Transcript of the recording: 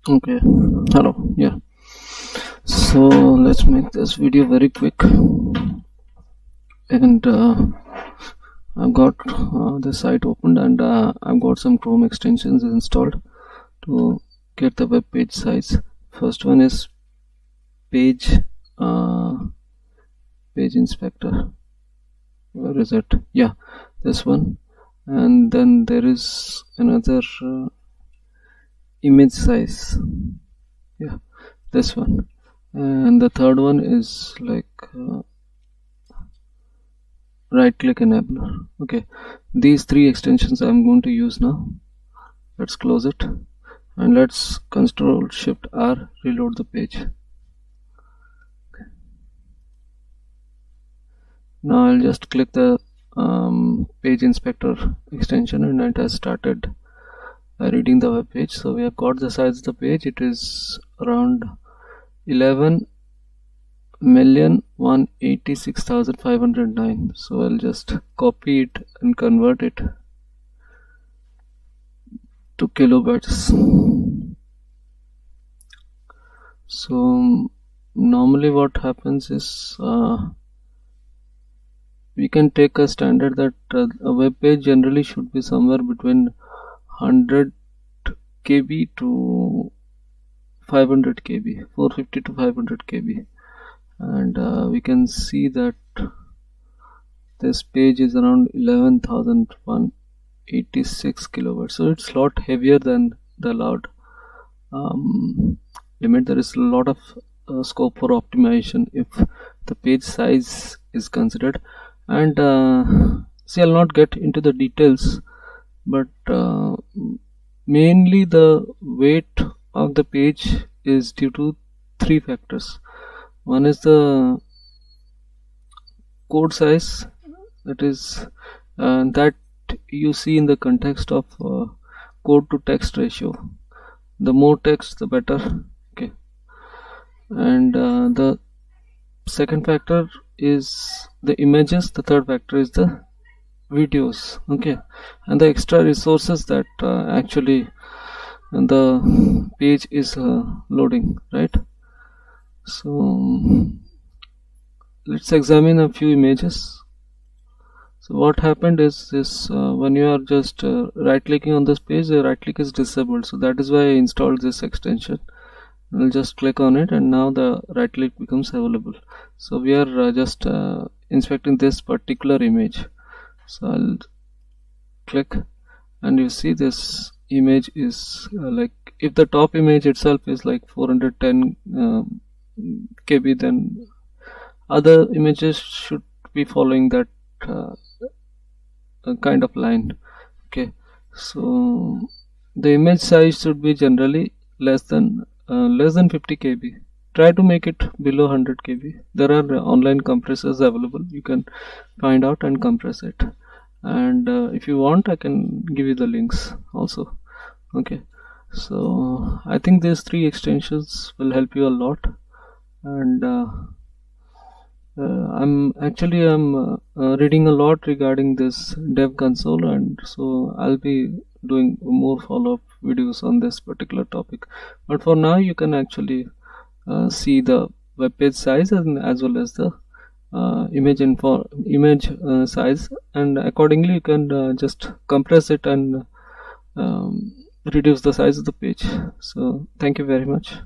Okay, hello. Yeah, so let's make this video very quick. And I've got the site opened, and I've got some Chrome extensions installed to get the web page size. First one is page page inspector. Where is it? Yeah, this one. And then there is another image size. Yeah, this one. And the third one is like right click enabler. Okay, these three extensions I'm going to use now. Let's close it and let's Control Shift R reload the page. Okay. Now I'll just click the page inspector extension and it has started reading the web page. So we have got the size of the page. It is around 11,186,509. So I'll just copy it and convert it to kilobytes. So normally what happens is we can take a standard that a web page generally should be somewhere between 100 KB to 500 KB, 450 to 500 KB, and we can see that this page is around 11,186 kilobytes, so it's a lot heavier than the allowed limit. There is a lot of scope for optimization if the page size is considered. And see, I'll not get into the details, but mainly the weight of the page is due to three factors. One is the code size, that is that you see in the context of code to text ratio. The more text the better. Okay, and the second factor is the images, the third factor is the videos. Okay, and the extra resources that actually the page is loading, right? So let's examine a few images. So what happened is this, when you are just right clicking on this page, the right click is disabled, so that is why I installed this extension. I'll just click on it and now the right click becomes available. So we are just inspecting this particular image. So I'll click and you see this image is like, if the top image itself is like 410 KB, then other images should be following that kind of line. Okay, so the image size should be generally less than 50 KB. Try to make it below 100 KB. There are online compressors available. You can find out and compress it. And if you want, I can give you the links also. Okay, so I think these three extensions will help you a lot. And I'm reading a lot regarding this dev console, and so I'll be doing more follow-up videos on this particular topic. But for now, you can actually see the web page size and as well as the image size, and accordingly you can just compress it and reduce the size of the page. So thank you very much.